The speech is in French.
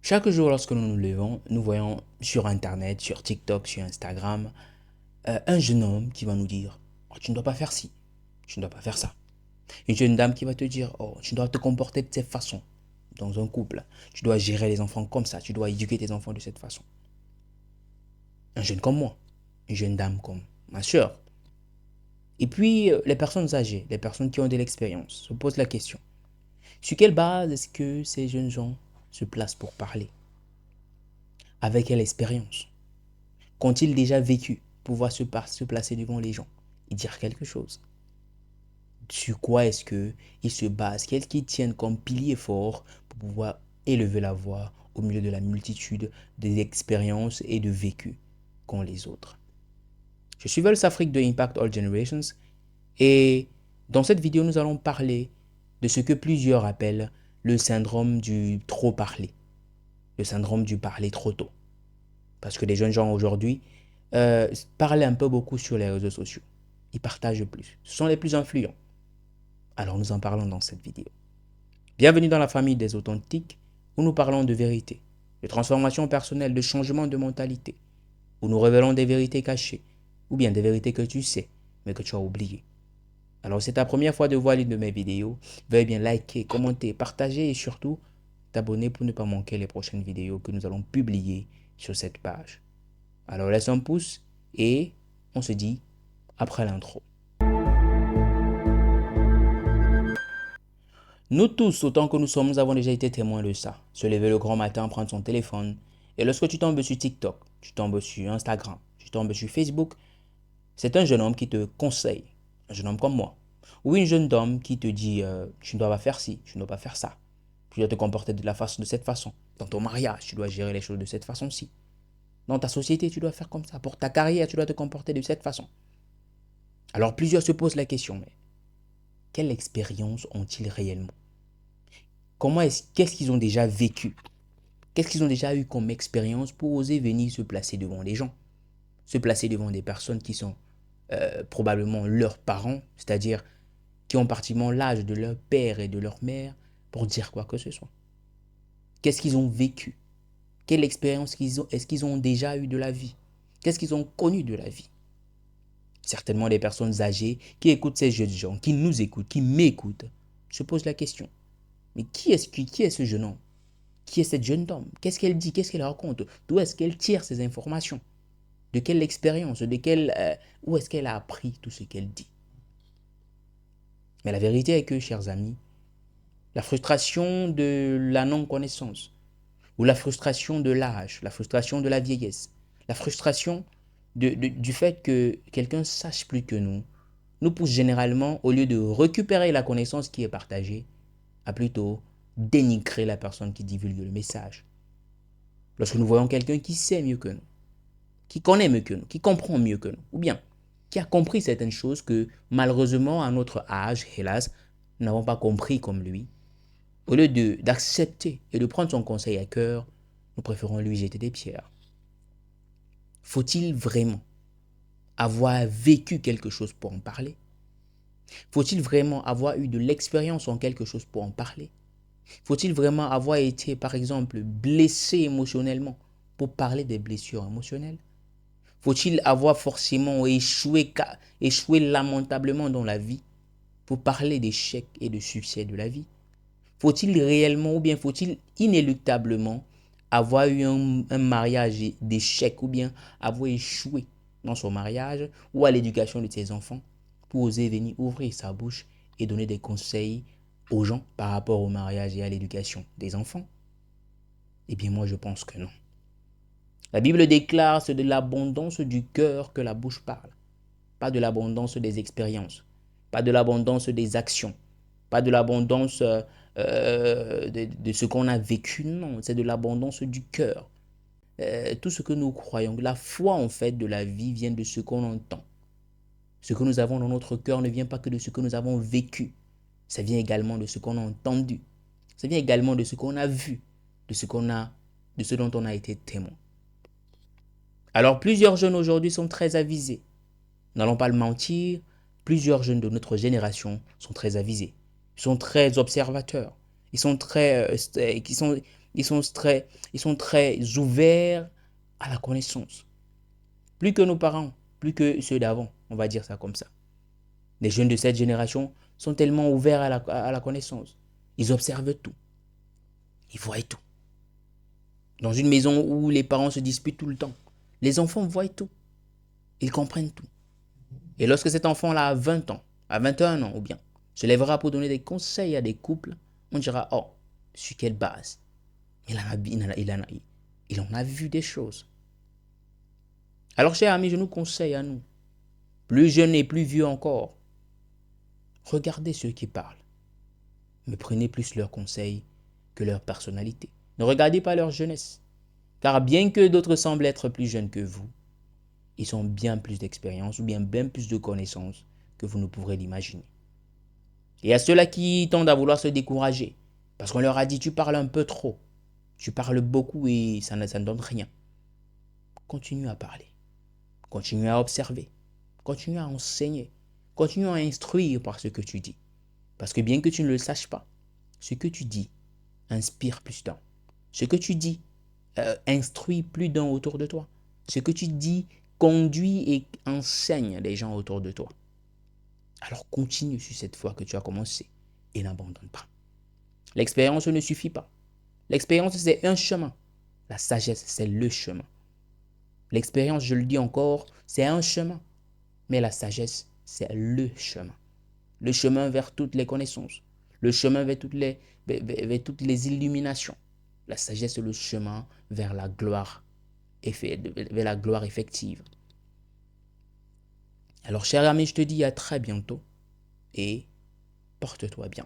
Chaque jour, lorsque nous nous levons, nous voyons sur Internet, sur TikTok, sur Instagram, un jeune homme qui va nous dire: oh, tu ne dois pas faire ci, tu ne dois pas faire ça. Une jeune dame qui va te dire: oh, tu dois te comporter de cette façon dans un couple. Tu dois gérer les enfants comme ça, tu dois éduquer tes enfants de cette façon. Un jeune comme moi, une jeune dame comme ma soeur. Et puis, les personnes âgées, les personnes qui ont de l'expérience, se posent la question: sur quelle base est-ce que ces jeunes gens se placent pour parler? Avec quelle expérience? Qu'ont-ils déjà vécu pour pouvoir se placer devant les gens et dire quelque chose? Sur quoi est-ce qu'ils se basent? Qu'est-ce qu'ils tiennent comme pilier fort pour pouvoir élever la voix au milieu de la multitude des expériences et de vécus qu'ont les autres? Je suis Vels Afrique de Impact All Generations et dans cette vidéo, nous allons parler de ce que plusieurs appellent le syndrome du trop parler, le syndrome du parler trop tôt. Parce que les jeunes gens aujourd'hui parlent un peu beaucoup sur les réseaux sociaux. Ils partagent plus. Ce sont les plus influents. Alors nous en parlons dans cette vidéo. Bienvenue dans la famille des authentiques où nous parlons de vérité, de transformation personnelle, de changement de mentalité, où nous révélons des vérités cachées ou bien des vérités que tu sais mais que tu as oubliées. Alors si c'est ta première fois de voir l'une de mes vidéos, veuille bien liker, commenter, partager et surtout t'abonner pour ne pas manquer les prochaines vidéos que nous allons publier sur cette page. Alors laisse un pouce et on se dit après l'intro. Nous tous, autant que nous sommes, nous avons déjà été témoins de ça. Se lever le grand matin, prendre son téléphone. Et lorsque tu tombes sur TikTok, tu tombes sur Instagram, tu tombes sur Facebook, c'est un jeune homme qui te conseille. Un jeune homme comme moi. Ou une jeune dame qui te dit tu ne dois pas faire ci, tu ne dois pas faire ça. Tu dois te comporter de cette façon. Dans ton mariage, tu dois gérer les choses de cette façon-ci. Dans ta société, tu dois faire comme ça. Pour ta carrière, tu dois te comporter de cette façon. Alors plusieurs se posent la question, mais quelle expérience ont-ils réellement? Qu'est-ce qu'ils ont déjà vécu? Qu'est-ce qu'ils ont déjà eu comme expérience pour oser venir se placer devant les gens? Se placer devant des personnes qui sont probablement leurs parents, c'est-à-dire qui ont pratiquement l'âge de leur père et de leur mère pour dire quoi que ce soit. Qu'est-ce qu'ils ont vécu? Quelle expérience est-ce qu'ils ont déjà eu de la vie? Qu'est-ce qu'ils ont connu de la vie? Certainement des personnes âgées qui écoutent ces jeunes gens, qui nous écoutent, qui m'écoutent, se posent la question. Mais qui est ce jeune homme? Qui est cette jeune dame? Qu'est-ce qu'elle dit? Qu'est-ce qu'elle raconte? D'où est-ce qu'elle tire ces informations? De quelle expérience? Où est-ce qu'elle a appris tout ce qu'elle dit? Mais la vérité est que, chers amis, la frustration de la non-connaissance, ou la frustration de l'âge, la frustration de la vieillesse, la frustration du fait que quelqu'un sache plus que nous pousse généralement, au lieu de récupérer la connaissance qui est partagée, à plutôt dénigrer la personne qui divulgue le message. Lorsque nous voyons quelqu'un qui sait mieux que nous, qui connaît mieux que nous, qui comprend mieux que nous, ou bien qui a compris certaines choses que malheureusement à notre âge, hélas, nous n'avons pas compris comme lui, au lieu d'accepter et de prendre son conseil à cœur, nous préférons lui jeter des pierres. Faut-il vraiment avoir vécu quelque chose pour en parler? Faut-il vraiment avoir eu de l'expérience en quelque chose pour en parler? Faut-il vraiment avoir été, par exemple, blessé émotionnellement pour parler des blessures émotionnelles? Faut-il avoir forcément échoué lamentablement dans la vie pour parler d'échecs et de succès de la vie? Faut-il réellement ou bien faut-il inéluctablement avoir eu un mariage d'échecs ou bien avoir échoué dans son mariage ou à l'éducation de ses enfants pour oser venir ouvrir sa bouche et donner des conseils aux gens par rapport au mariage et à l'éducation des enfants? Eh bien moi je pense que non. La Bible déclare: c'est de l'abondance du cœur que la bouche parle, pas de l'abondance des expériences, pas de l'abondance des actions, pas de l'abondance de ce qu'on a vécu, non, c'est de l'abondance du cœur. Tout ce que nous croyons, la foi en fait de la vie vient de ce qu'on entend. Ce que nous avons dans notre cœur ne vient pas que de ce que nous avons vécu, ça vient également de ce qu'on a entendu, ça vient également de ce qu'on a vu, de ce dont on a été témoin. Alors plusieurs jeunes aujourd'hui sont très avisés. N'allons pas le mentir, plusieurs jeunes de notre génération sont très avisés. Ils sont très observateurs. Ils sont très, ils sont très ouverts à la connaissance. Plus que nos parents, plus que ceux d'avant, on va dire ça comme ça. Les jeunes de cette génération sont tellement ouverts à la connaissance. Ils observent tout. Ils voient tout. Dans une maison où les parents se disputent tout le temps, les enfants voient tout. Ils comprennent tout. Et lorsque cet enfant-là a 20 ans, à 21 ans ou bien, se lèvera pour donner des conseils à des couples, on dira, oh, sur quelle base? Il en a vu des choses. Alors, chers amis, je nous conseille à nous, plus jeunes et plus vieux encore, regardez ceux qui parlent, mais prenez plus leurs conseils que leur personnalité. Ne regardez pas leur jeunesse, car bien que d'autres semblent être plus jeunes que vous, ils ont bien plus d'expérience ou bien plus de connaissances que vous ne pourrez l'imaginer. Et à ceux-là qui tendent à vouloir se décourager, parce qu'on leur a dit tu parles un peu trop, tu parles beaucoup et ça ne donne rien. Continue à parler, continue à observer, continue à enseigner, continue à instruire par ce que tu dis. Parce que bien que tu ne le saches pas, ce que tu dis inspire plus d'un. Ce que tu dis instruit plus d'un autour de toi. Ce que tu dis conduit et enseigne les gens autour de toi. Alors continue sur cette voie que tu as commencé et n'abandonne pas. L'expérience ne suffit pas. L'expérience, c'est un chemin. La sagesse, c'est le chemin. L'expérience, je le dis encore, c'est un chemin. Mais la sagesse, c'est le chemin. Le chemin vers toutes les connaissances. Le chemin vers toutes les illuminations. La sagesse, c'est le chemin vers la gloire, vers la gloire effective. Alors, cher ami, je te dis à très bientôt et porte-toi bien.